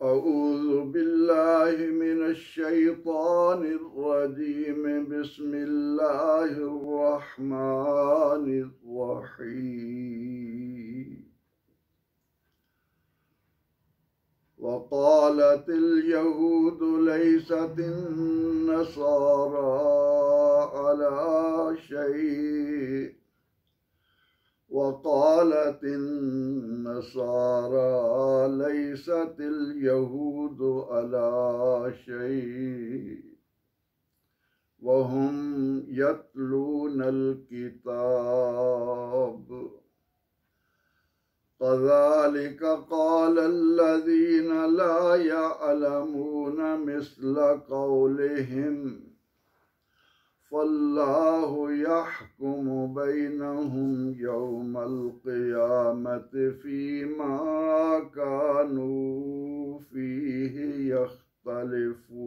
अऊज़ु बिल्लाहि मिनश्शैतानिर्रजीम बिस्मिल्लाहिर्रहमानिर्रहीम वक़ालतिल यहूदु लैसतिन-नसारा अला शै'इन वक़ालतिन-नसारा लैसतिल यहूदु अला शै'इन वहुम यत्लूनल किताब कज़ालिक क़ालल्लज़ीन ला यअलमून मिस्ल क़ौलिहिम फ़ल्लाहु यहकुमु बैनहुम यौमल क़ियामति फ़ीमा कानू फ़ीहि यख्तलिफ़ून।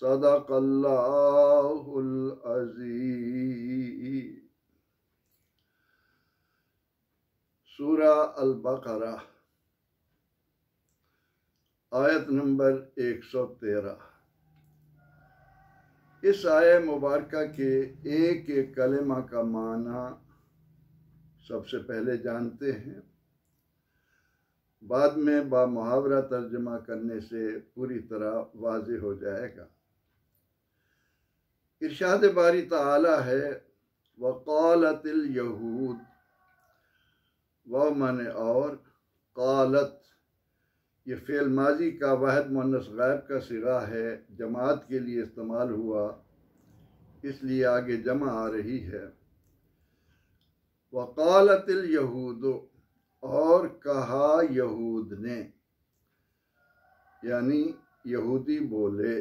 सदक़ल्लाहुल अज़ीज़। सूरा अल-बक़रा आयत नंबर 113। इस आय मुबारका के एक एक कलिमा का माना सबसे पहले जानते हैं, बाद में बामुहावरा तर्जमा करने से पूरी तरह वाज़ेह हो जाएगा। इरशाद बारी ताला है वक़ालतिल यहूद, व माने और, क़ालत ये फ़ेल माजी का वाहिद मुअन्नस ग़ायब का सिगा है, जमात के लिए इस्तेमाल हुआ इसलिए आगे जमा आ रही है। वक़ालतिल यहूद, और कहा यहूद ने, यानी यहूदी बोले,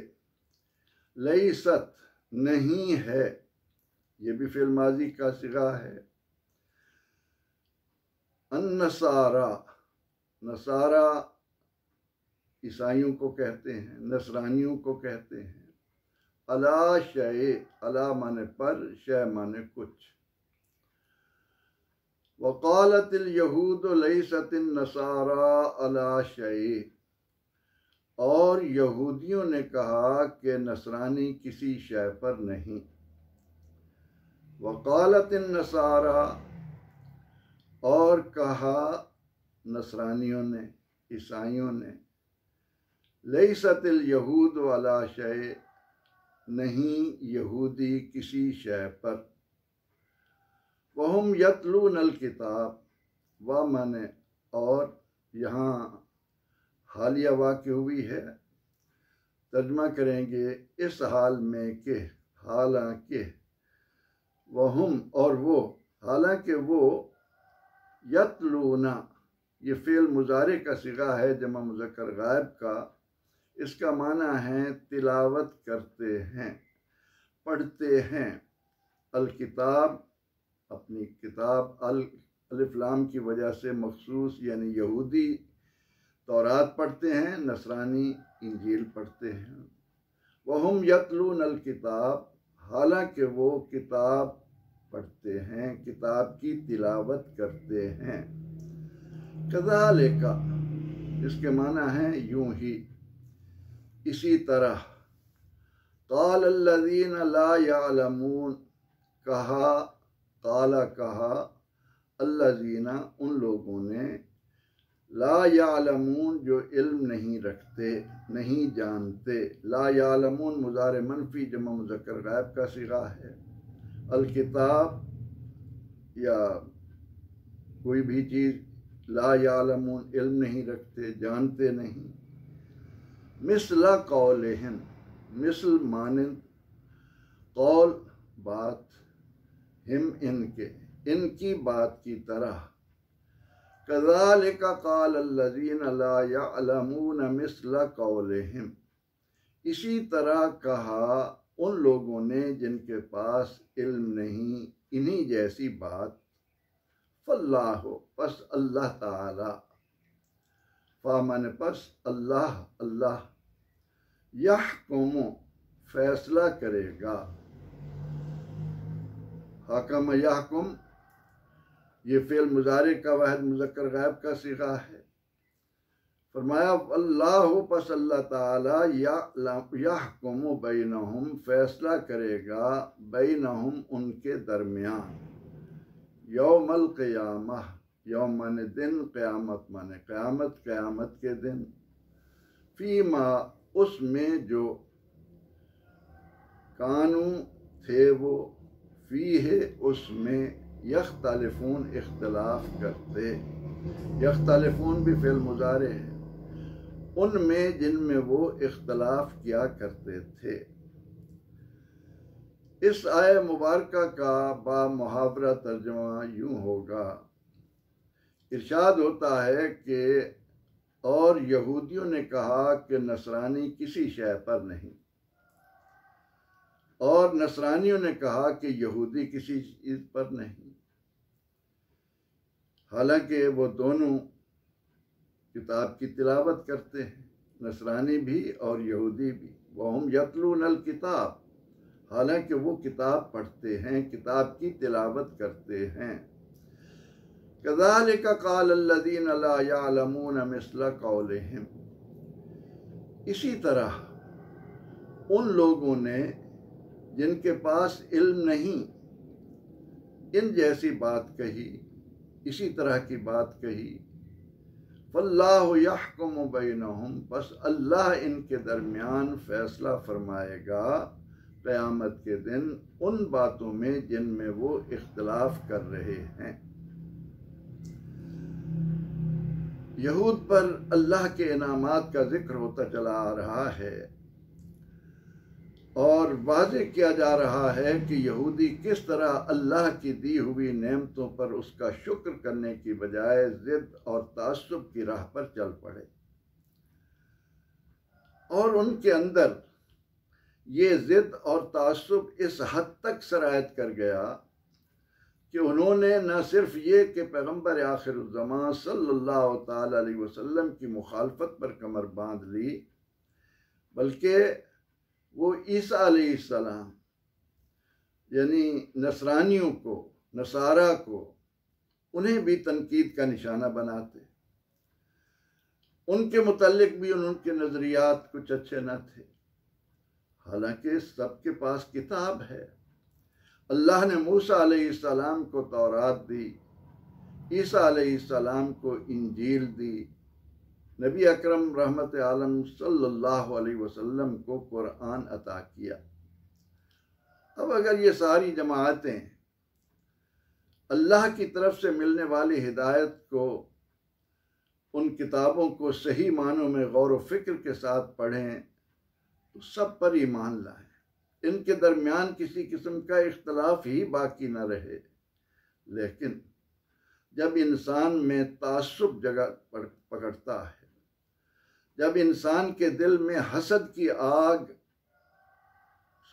लैसत नहीं है, ये भी फ़ेल माजी का सिगा है। अन्नसारा, नसारा ईसाइयों को कहते हैं, नसरानियों को कहते हैं। अला शय, अला माने पर, शय माने कुछ। वक़ालतिल यहूद लैसतिन नसारा अला शय, और यहूदियों ने कहा कि नसरानी किसी शय पर नहीं। वक़ालतिन नसारा, और कहा नसरानियों ने, ईसाइयों ने, लैसतिल यहूद अला शय, नहीं यहूदी किसी शय पर। वहुम यतलूनल किताब, व माने और, यहाँ हालिया वाक़या हुई है, तर्जमा करेंगे इस हाल में कि, हालांकि, वहुम और वो, हालांकि वो, यतलूना ये फ़ेल मुज़ारे का सिगा है जमा मुज़क्कर गायब का, इसका माना है तिलावत करते हैं, पढ़ते हैं। अल किताब अपनी किताब, अलिफ लाम की वजह से मखसूस, यानी यहूदी तौरात पढ़ते हैं, नसरानी इंजील पढ़ते हैं। वहुम यतलून अल किताब, हालांकि वो किताब पढ़ते हैं, किताब की तिलावत करते हैं। कज़ालिका, इसके माना है यूं ही, इसी तरह। क़ालल्लज़ीन ला यअलमून, कहा, क़ाला कहा, अल्लज़ीना उन लोगों ने, ला यअलमून जो इल्म नहीं रखते, नहीं जानते। ला यअलमून मुज़ारे मनफी जमा मुज़क्कर गायब का सिगा है। अल किताब या कोई भी चीज़, ला यअलमून इल्म नहीं रखते, जानते नहीं। मिस्ला कौलिहिम, मिसल मानिंद, कौल बात, हिम इनके, इनकी बात की तरह। कज़ालिका क़ालल्लज़ीन ला यअलमून मिस्ला कौलिहिम, इसी तरह कहा उन लोगों ने जिनके पास इल्म नहीं इन्हीं जैसी बात। फल्लाहु, पस अल्लाह ताला, फ़ामन पस अल्लाह, अल्लाह, यहकुमु फैसला करेगा। हकम यहकुम ये फ़िल मुज़ारे का वाहिद मुज़क्कर गायब का सीगा है। फरमाया अल्लाह पस अल्लाह ताला यहकुमु बैनहुम, फैसला करेगा बैनहुम उनके दरमियान, यौमल क़ियामह, यौम माने दिन, क़यामत माने क़यामत, क़यामत के दिन, फ़ीमा उसमें जो कानू थे वो, फ़ीहे उसमें, यख्तलिफून इख्तलाफ करते, यख्तलिफून भी फ़िल मुज़ारे है, उनमें जिनमें वो इख्तलाफ किया करते थे। इस आय मुबारका का बा मुहावरा तर्जुमा यूं होगा, इरशाद होता है कि और यहूदियों ने कहा कि नसरानी किसी शय पर नहीं, और नसरानियों ने कहा कि यहूदी किसी चीज़ पर नहीं, हालांकि वो दोनों किताब की तिलावत करते हैं, नसरानी भी और यहूदी भी। वहुम यतलून अल किताब, हालांकि वो किताब पढ़ते हैं, किताब की तिलावत करते हैं। कज़ालिका क़ाल अल्लज़ीना ला यअलमून मिस्ला क़ौलिहिम, इसी तरह उन लोगों ने जिनके पास इल्म नहीं इन जैसी बात कही, इसी तरह की बात कही। फल्लाहु यहकुमु बैनहुम, बस अल्लाह इनके दरमियान फैसला फरमाएगा क़यामत के दिन उन बातों में जिनमें वो इख्तलाफ कर रहे हैं। यहूद पर अल्लाह के इनामात का जिक्र होता चला आ रहा है और वाज़े किया जा रहा है कि यहूदी किस तरह अल्लाह की दी हुई नेमतों पर उसका शुक्र करने की बजाय ज़िद और तासुब की राह पर चल पड़े, और उनके अंदर ये ज़िद और तासुब इस हद तक सरायत कर गया कि उन्होंने न सिर्फ ये कि पैगम्बर आखिरुज़्ज़मान सल्लल्लाहु ताला अलैहि वसल्लम की मुखालफत पर कमर बांध ली, बल्कि वो ईसा अलैहिस्सलाम यानी नसरानियों को, नसारा को, उन्हें भी तनकीद का निशाना बनाते। उनके मुताल्लिक भी उनके नज़रियात कुछ अच्छे न थे, हालांकि सबके पास किताब है। अल्लाह ने मूसा अलैहिस्सलाम को तौरात दी, ईसा अलैहिस्सलाम को इंजील दी, नबी अकरम रहमत आलम सल्लल्लाहु अलैहि वसल्लम को कुरान अता किया। अब अगर ये सारी जमाअतें अल्लाह की तरफ से मिलने वाली हिदायत को, उन किताबों को सही मानों में गौर व फिक्र के साथ पढ़ें तो सब पर ईमान लाएं, इनके दरमियान किसी किस्म का इख्तलाफ ही बाकी न रहे। लेकिन जब इंसान में तासुब जगह पकड़ता है, जब इंसान के दिल में हसद की आग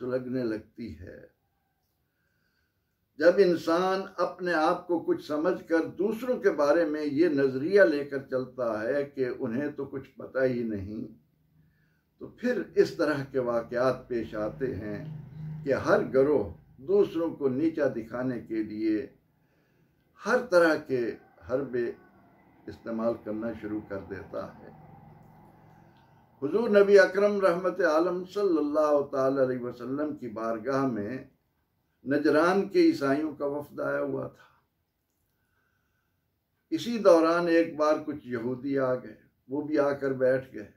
सुलगने लगती है, जब इंसान अपने आप को कुछ समझकर दूसरों के बारे में ये नज़रिया लेकर चलता है कि उन्हें तो कुछ पता ही नहीं, तो फिर इस तरह के वाक़यात पेश आते हैं कि हर गिरोह दूसरों को नीचा दिखाने के लिए हर तरह के हरबे इस्तेमाल करना शुरू कर देता है। हुजूर नबी अकरम रहमत आलम सल्लल्लाहु ताला अलैहि वसल्लम की बारगाह में नजरान के ईसाइयों का वफ़द आया हुआ था। इसी दौरान एक बार कुछ यहूदी आ गए, वो भी आकर बैठ गए।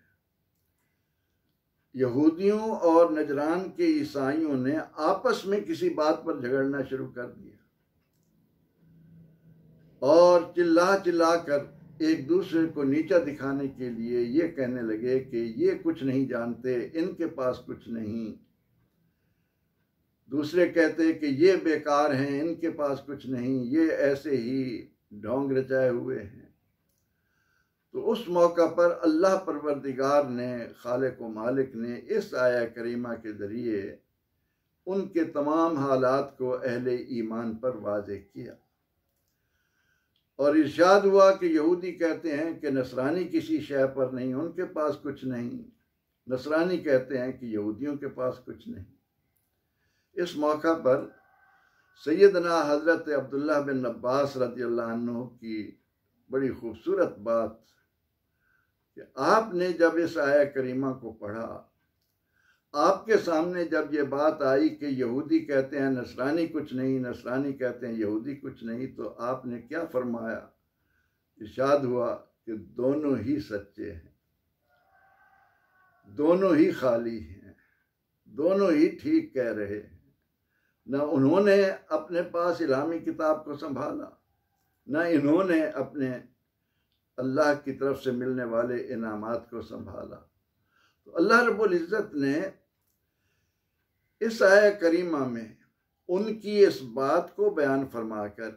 यहूदियों और नजरान के ईसाइयों ने आपस में किसी बात पर झगड़ना शुरू कर दिया और चिल्ला चिल्ला कर एक दूसरे को नीचा दिखाने के लिए ये कहने लगे कि ये कुछ नहीं जानते, इनके पास कुछ नहीं। दूसरे कहते कि ये बेकार हैं, इनके पास कुछ नहीं, ये ऐसे ही ढोंग रचाए हुए हैं। तो उस मौका पर अल्लाह परवरदिगार ने, खालिक व मालिक ने इस आया करीमा के ज़रिए उनके तमाम हालात को अहले ईमान पर वाज़े किया और इरशाद हुआ कि यहूदी कहते हैं कि नसरानी किसी शय पर नहीं, उनके पास कुछ नहीं। नसरानी कहते हैं कि यहूदियों के पास कुछ नहीं। इस मौका पर सैयदना हज़रत अब्दुल्लाह बिन अब्बास रज़ियल्लाहु अन्हु की बड़ी खूबसूरत बात कि आपने जब इस आया करीमा को पढ़ा, आपके सामने जब ये बात आई कि यहूदी कहते हैं नसरानी कुछ नहीं, नसरानी कहते हैं यहूदी कुछ नहीं, तो आपने क्या फरमाया? इरशाद हुआ कि दोनों ही सच्चे हैं, दोनों ही खाली हैं, दोनों ही ठीक कह रहे हैं। न उन्होंने अपने पास इलामी किताब को संभाला, न इन्होंने अपने अल्लाह की तरफ से मिलने वाले इनामात को संभाला। तो अल्लाह रब्बुल इज़्ज़त ने इस आया करीमा में उनकी इस बात को बयान फरमाकर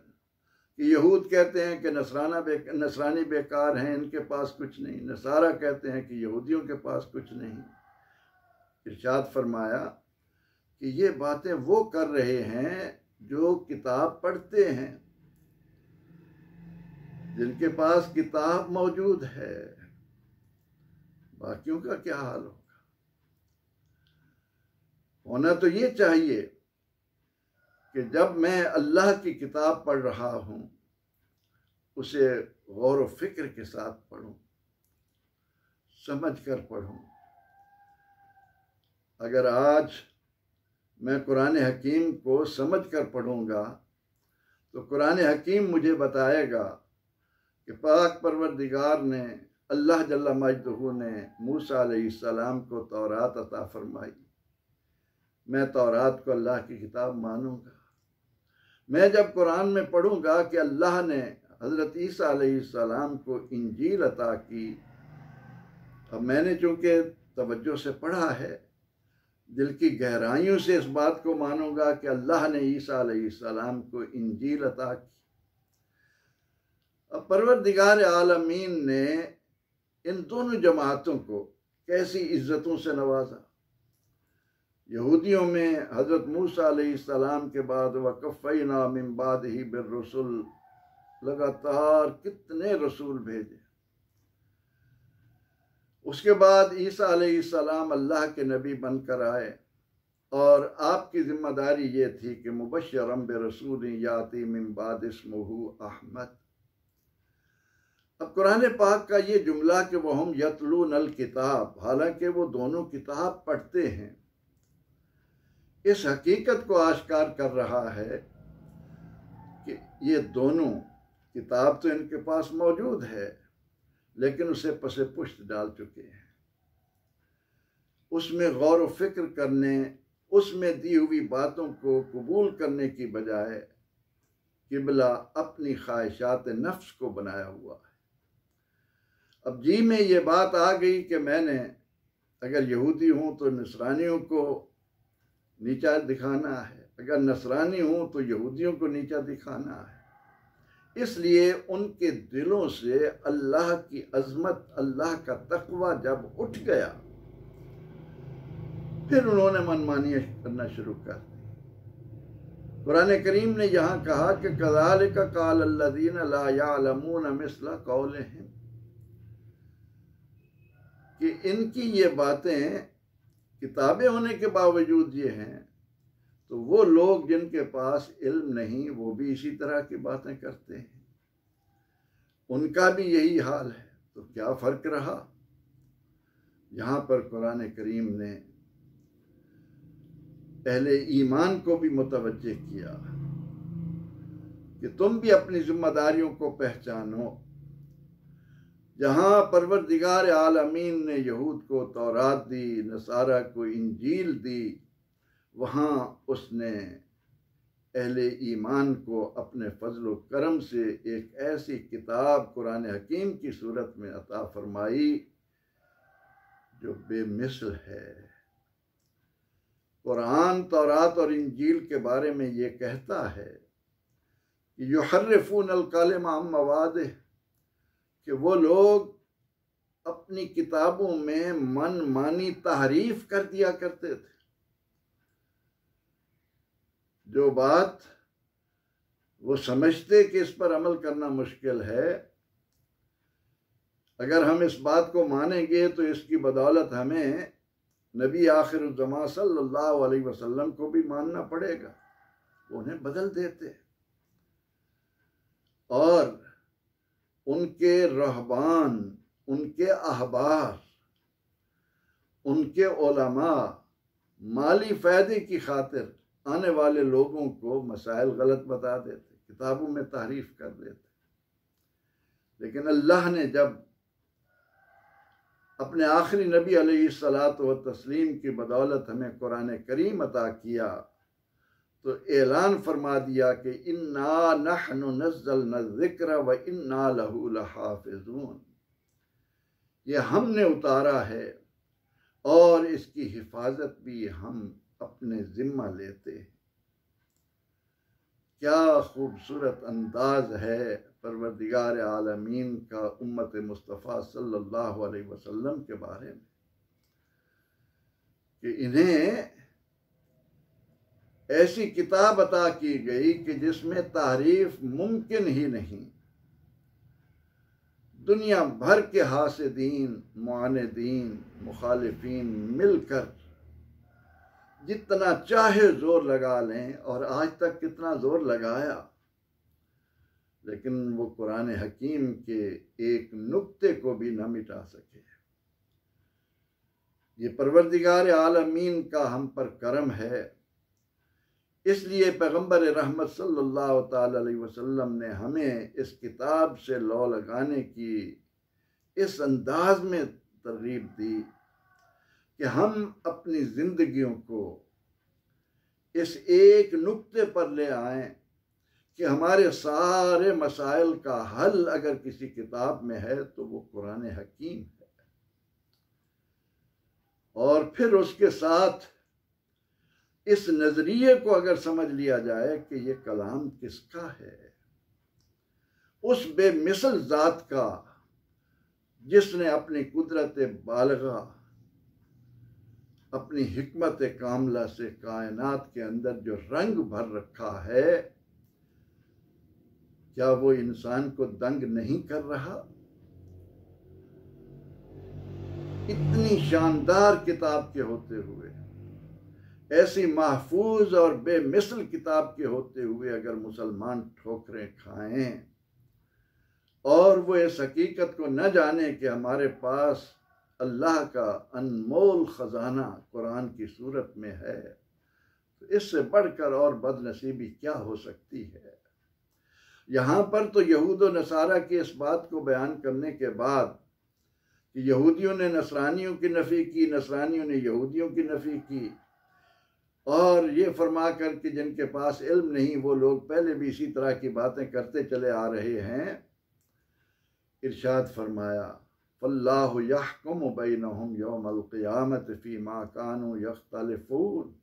कि यहूद कहते हैं कि नसरानी बेकार हैं, इनके पास कुछ नहीं, नसारा कहते हैं कि यहूदियों के पास कुछ नहीं, इरशाद फरमाया कि ये बातें वो कर रहे हैं जो किताब पढ़ते हैं, जिनके पास किताब मौजूद है। बाकियों का क्या हाल होगा? होना तो ये चाहिए कि जब मैं अल्लाह की किताब पढ़ रहा हूं, उसे गौर व फिक्र के साथ पढ़ूं, समझ कर पढ़ूं। अगर आज मैं कुरान हकीम को समझ कर पढ़ूंगा तो कुरान हकीम मुझे बताएगा कि पाक परवरदिगार ने, अल्लाह जल्ला मजदहू ने मूसा अलैहिस्सलाम को तौरात अता फरमाई। मैं तौरात को अल्लाह की किताब मानूंगा। मैं जब कुरान में पढ़ूंगा कि अल्लाह ने हज़रत ईसा अलैहिस्सलाम को इंजील अता की, अब मैंने चूँकि तवज्जो से पढ़ा है, दिल की गहराइयों से इस बात को मानूंगा कि अल्लाह ने ईसा अलैहिस्सलाम को इंजील अता की। अब परवरदिगार आलमीन ने इन दोनों जमातों को कैसी इज्जतों से नवाजा। यहूदियों में हज़रत मूसा अलैहिस्सलाम के बाद वक़फ़ैना मिन बादिही बिर्रुसुल, लगातार कितने रसूल भेजे। उसके बाद ईसा अलैहिस्सलाम अल्लाह के नबी बनकर आए और आपकी जिम्मेदारी ये थी कि मुबश्शिरन बिरसूल याती मिन बाद इस्मुहु अहमद। अब कुरान पाक का ये जुमला कि वहम यतलून अल किताब, हालांकि वो दोनों किताब पढ़ते हैं, इस हकीकत को आश्कार कर रहा है कि ये दोनों किताब तो इनके पास मौजूद है, लेकिन उसे पसे पुष्ट डाल चुके हैं। उसमें गौर व फिक्र करने, उसमें दी हुई बातों को कबूल करने की बजाय किबला अपनी ख्वाहिशात नफ्स को बनाया हुआ है। अब जी में ये बात आ गई कि मैंने अगर यहूदी हूँ तो नसरानियों को नीचा दिखाना है, अगर नसरानी हूँ तो यहूदियों को नीचा दिखाना है। इसलिए उनके दिलों से अल्लाह की अज़मत, अल्लाह का तक़वा जब उठ गया, फिर उन्होंने मनमानी करना शुरू कर दी। कुरान करीम ने यहाँ कहा कि कज़ालिक क़ाल अल्लज़ीना ला यअलमून मिस्ला क़ौलिहिम, कि इनकी ये बातें किताबें होने के बावजूद ये हैं, तो वो लोग जिनके पास इल्म नहीं वो भी इसी तरह की बातें करते हैं, उनका भी यही हाल है। तो क्या फ़र्क रहा? यहाँ पर कुरान करीम ने अहले ईमान को भी मुतवज्जे किया कि तुम भी अपनी जिम्मेदारियों को पहचानो। जहाँ परवरदिगार आलमीन ने यहूद को तौरात दी, नसारा को इंजील दी, वहाँ उसने अहले ईमान को अपने फजल व करम से एक ऐसी किताब कुरान हकीम की सूरत में अता फरमाई जो बेमिसल है। कुरान तौरात और इंजील के बारे में ये कहता है कि युहर्रिफून अल कलिमा अम मवादिह, कि वो लोग अपनी किताबों में मन मानी तहरीफ कर दिया करते थे। जो बात वो समझते कि इस पर अमल करना मुश्किल है, अगर हम इस बात को मानेंगे तो इसकी बदौलत हमें नबी आखिरुज़्ज़मान सल्लल्लाहु अलैहि वसल्लम को भी मानना पड़ेगा। तो उन्हें बदल देते और उनके रहबान, उनके अहबार, उनके उलमा माली फ़ायदे की खातिर आने वाले लोगों को मसाइल गलत बता देते, किताबों में तारीफ कर देते। लेकिन अल्लाह ने जब अपने आखिरी नबी अलैहिस्सलातु व तस्लीम की बदौलत हमें कुरान करीम अता किया तो ऐलान फरमा दिया कि इन्ना नहनु नज़्ज़लना ज़िक्र व इन्ना लहू लहाफ़िज़ून, ये हमने उतारा है और इसकी हिफाजत भी हम अपने जिम्मा लेते हैं। क्या खूबसूरत अंदाज है परवरदिगार आलमीन का उम्मत मुस्तफ़ा सल्लल्लाहु अलैहि वसल्लम के बारे में कि इन्हें ऐसी किताब अता की गई कि जिसमें तारीफ मुमकिन ही नहीं। दुनिया भर के हासिदीन, मुआनिदीन, मुखालिफीन मिलकर जितना चाहे जोर लगा लें, और आज तक कितना जोर लगाया, लेकिन वो कुरान हकीम के एक नुक्ते को भी न मिटा सके। ये परवरदिगार आलमीन का हम पर करम है। इसलिए पैगंबर रहमत सल्लल्लाहु ताला अलैहि वसल्लम ने हमें इस किताब से लौ लगाने की इस अंदाज में तरगीब दी कि हम अपनी जिंदगियों को इस एक नुक्ते पर ले आएं कि हमारे सारे मसाइल का हल अगर किसी किताब में है तो वो कुरान हकीम है। और फिर उसके साथ इस नजरिए को अगर समझ लिया जाए कि ये कलाम किसका है, उस बेमिसल जात का जिसने अपनी कुदरत बालगा, अपनी हिकमत कामला से कायनात के अंदर जो रंग भर रखा है, क्या वो इंसान को दंग नहीं कर रहा? इतनी शानदार किताब के होते हुए, ऐसी महफूज और बेमिसल किताब के होते हुए अगर मुसलमान ठोकरें खाएं और वो इस हकीकत को न जाने कि हमारे पास अल्लाह का अनमोल खजाना कुरान की सूरत में है, तो इससे बढ़कर और बदनसीबी क्या हो सकती है। यहाँ पर तो यहूद व नसारा की इस बात को बयान करने के बाद कि यहूदियों ने नसरानियों की नफ़ी की, नसरानियों ने यहूदियों की नफ़ी की, और ये फरमा कर कि जिनके पास इल्म नहीं वो लोग पहले भी इसी तरह की बातें करते चले आ रहे हैं, इरशाद फरमाया फल्लाहु यहकुमु बैनहुम यौमल क़ियामत फ़ीमा कानू यख्तलिफ़ून।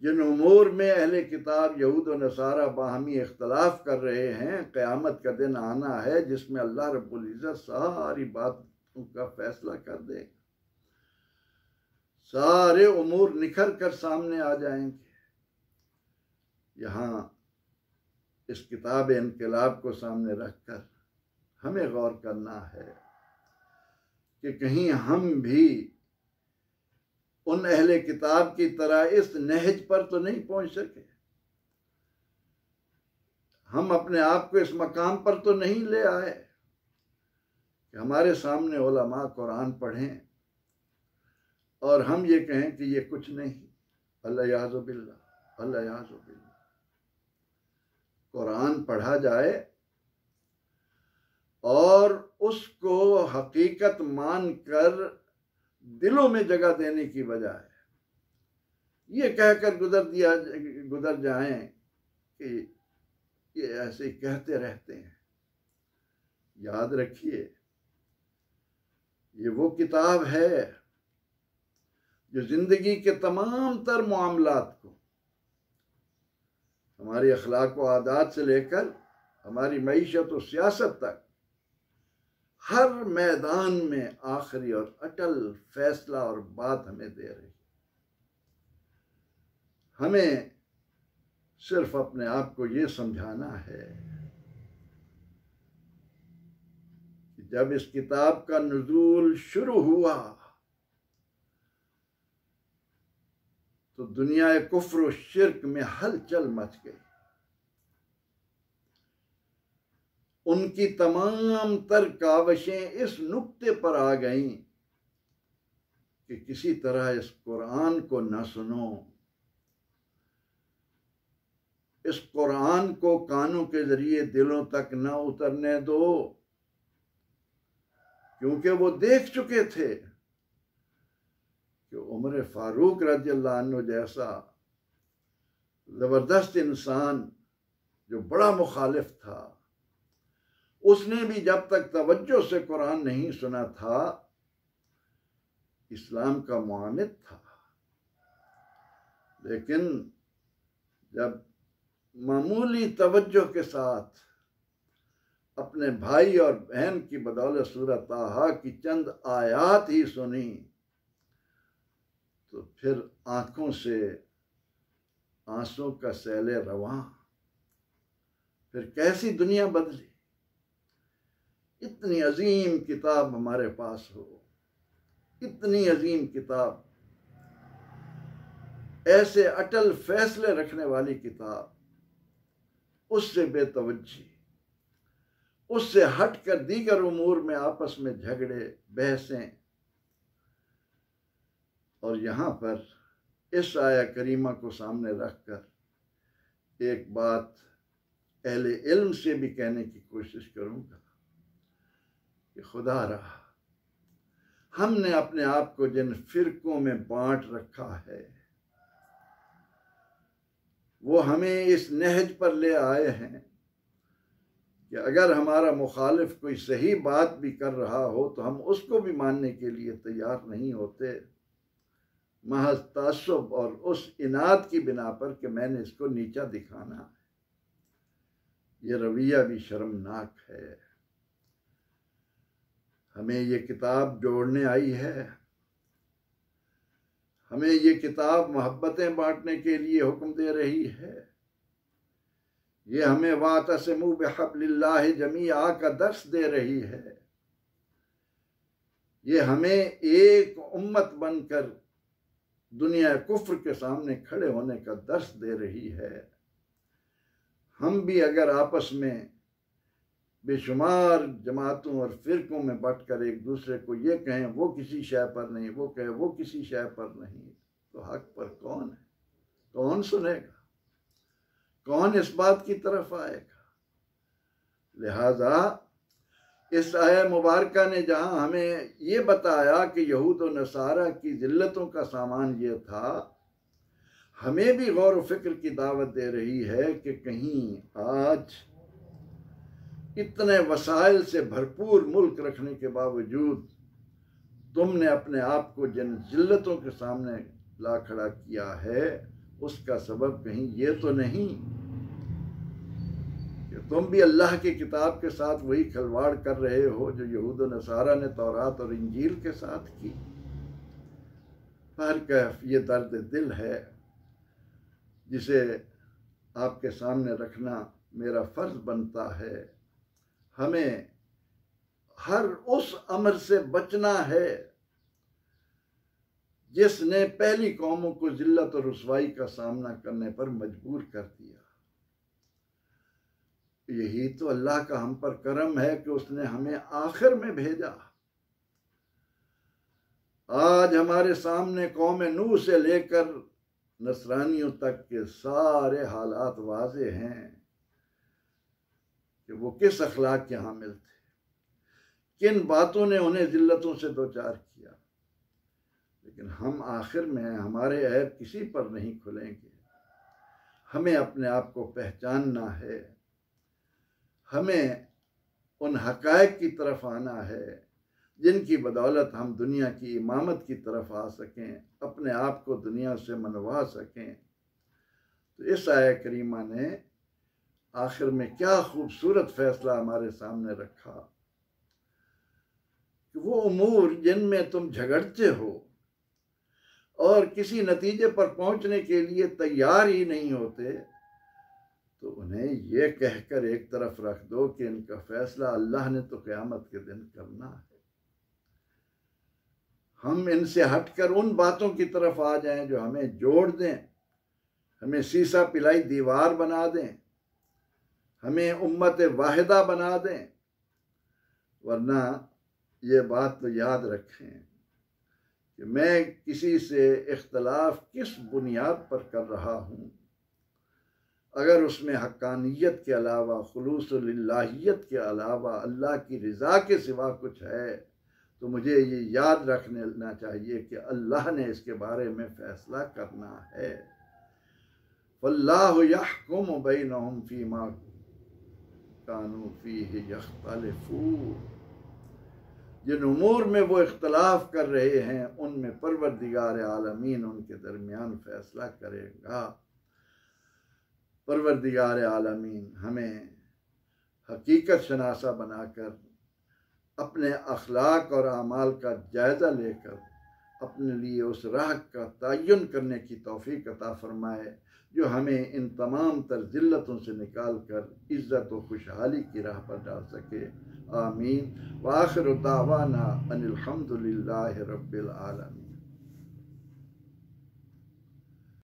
जिन उमूर में अहले किताब यहूद व नसारा बाहमी इख्तलाफ कर रहे हैं, क़यामत का दिन आना है जिसमें अल्लाह रब्बुल इज़्ज़त सारी बातों का फैसला कर देगा। सारे उमूर निखर कर सामने आ जाएंगे। यहाँ इस किताब इनकलाब को सामने रखकर हमें गौर करना है कि कहीं हम भी उन अहले किताब की तरह इस नहज पर तो नहीं पहुंच सके, हम अपने आप को इस मकाम पर तो नहीं ले आए कि हमारे सामने उलमा कुरान पढ़ें और हम ये कहें कि ये कुछ नहीं। अल्लाह याज़ु बिल्लाह, अल्लाह याज़ु बिल्लाह। कुरान पढ़ा जाए और उसको हकीकत मानकर दिलों में जगह देने की बजाय ये कहकर गुजर जाएं कि ये ऐसे कहते रहते हैं। याद रखिए, ये वो किताब है जो जिंदगी के तमाम तर मामलात को, हमारी अखलाक व आदात से लेकर हमारी मईशत और सियासत तक, हर मैदान में आखिरी और अटल फैसला और बात हमें दे रही। हमें सिर्फ अपने आप को ये समझाना है कि जब इस किताब का नुज़ूल शुरू हुआ तो दुनिया कुफ्र और शिर्क में हलचल मच गई। उनकी तमाम तर कावशें इस नुक्ते पर आ गईं कि किसी तरह इस कुरान को न सुनो, इस कुरान को कानों के जरिए दिलों तक न उतरने दो, क्योंकि वो देख चुके थे कि उमर फारूक रज़ियल्लाहु अन्हु जैसा जबरदस्त इंसान जो बड़ा मुखालिफ था, उसने भी जब तक तवज्जो से कुरान नहीं सुना था इस्लाम का मुआनिद था। लेकिन जब मामूली तवज्जो के साथ अपने भाई और बहन की बदौलत सूरत ताहा की चंद आयात ही सुनी तो फिर आंखों से आंसू का सैले रवां। फिर कैसी दुनिया बदली। इतनी अजीम किताब हमारे पास हो, इतनी अजीम किताब, ऐसे अटल फैसले रखने वाली किताब, उससे बेतवज्जी, उससे हटकर दीगर उमूर में आपस में झगड़े बहसें। और यहाँ पर इस आया करीमा को सामने रखकर एक बात अहले इल्म से भी कहने की कोशिश करूँगा कि खुदा रहा, हमने अपने आप को जिन फिरकों में बांट रखा है वो हमें इस नहज पर ले आए हैं कि अगर हमारा मुखालिफ कोई सही बात भी कर रहा हो तो हम उसको भी मानने के लिए तैयार नहीं होते, महज तासुब और उस इनाद की बिना पर कि मैंने इसको नीचा दिखाना है। ये रवैया भी शर्मनाक है। हमें ये किताब जोड़ने आई है, हमें ये किताब मोहब्बतें बांटने के लिए हुक्म दे रही है। ये हमें वातसिमू बिहब्लिल्लाहि जमीआ का दर्स दे रही है। ये हमें एक उम्मत बनकर दुनिया कुफ्र के सामने खड़े होने का दर्स दे रही है। हम भी अगर आपस में बेशुमार जमातों और फिरकों में बंटकर एक दूसरे को ये कहें वो किसी शय पर नहीं, वो कहे वो किसी शय पर नहीं, तो हक पर कौन है? कौन सुनेगा? कौन इस बात की तरफ आएगा? लिहाजा इस आया मुबारका ने जहां हमें ये बताया कि यहूद और नसारा की जिल्लतों का सामान ये था, हमें भी गौर व फिक्र की दावत दे रही है कि कहीं आज इतने वसाइल से भरपूर मुल्क रखने के बावजूद तुमने अपने आप को जिन जिल्लतों के सामने ला खड़ा किया है उसका सबब कहीं ये तो नहीं कि तुम भी अल्लाह की किताब के साथ वही खिलवाड़ कर रहे हो जो यहूद व नसारा ने तौरात और इंजील के साथ की। हर कैफ ये दर्द दिल है जिसे आपके सामने रखना मेरा फर्ज बनता है। हमें हर उस अमर से बचना है जिसने पहली कौमों को जिल्लत और रुसवाई का सामना करने पर मजबूर कर दिया। यही तो अल्लाह का हम पर करम है कि उसने हमें आखिर में भेजा। आज हमारे सामने कौम नूह से लेकर नसरानियों तक के सारे हालात वाज़े हैं कि वो किस अखलाक के हामिल थे, किन बातों ने उन्हें जिल्लतों से दो चार किया। लेकिन हम आखिर में हमारे ऐब किसी पर नहीं खुलेंगे। हमें अपने आप को पहचानना है, हमें उन हकायक की तरफ आना है जिनकी बदौलत हम दुनिया की इमामत की तरफ आ सकें, अपने आप को दुनिया से मनवा सकें। तो इस आया करीमा ने आखिर में क्या खूबसूरत फैसला हमारे सामने रखा कि वो उमूर जिनमें तुम झगड़ते हो और किसी नतीजे पर पहुंचने के लिए तैयार ही नहीं होते, तो उन्हें ये कहकर एक तरफ रख दो कि इनका फैसला अल्लाह ने तो क़यामत के दिन करना है। हम इनसे हटकर उन बातों की तरफ आ जाएं जो हमें जोड़ दें, हमें सीसा पिलाई दीवार बना दें, हमें उम्मत वाहिदा बना दें। वरना ये बात तो याद रखें कि मैं किसी से इख्तलाफ किस बुनियाद पर कर रहा हूँ, अगर उसमें हक्कानियत के अलावा, खुलूसुलिल्लाहियत के अलावा अल्लाह की रज़ा के सिवा कुछ है, तो मुझे ये याद रखना चाहिए कि अल्लाह ने इसके बारे में फ़ैसला करना है। वल्लाहु यहकुमु बैनहुम फ़ीमा कानू फ़ीहि यख्तलिफ़ून। जिन उमूर में वो इख्तलाफ कर रहे हैं उनमें परवरदिगार आलमीन उनके दरमियान फ़ैसला करेगा। परवरदिगार आलमीन हमें हकीकत शनासा बनाकर अपने अखलाक और आमाल का जायज़ा लेकर अपने लिए उस राह का तयन करने की तौफीक अता फरमाए जो हमें इन तमाम तर ज़िल्लतों से निकाल कर इज़्ज़त व खुशहाली की राह पर डाल सके। आमीन। व आखिरु दावाना अनिल हम्दुलिल्लाहि रब्बिल आलमीन।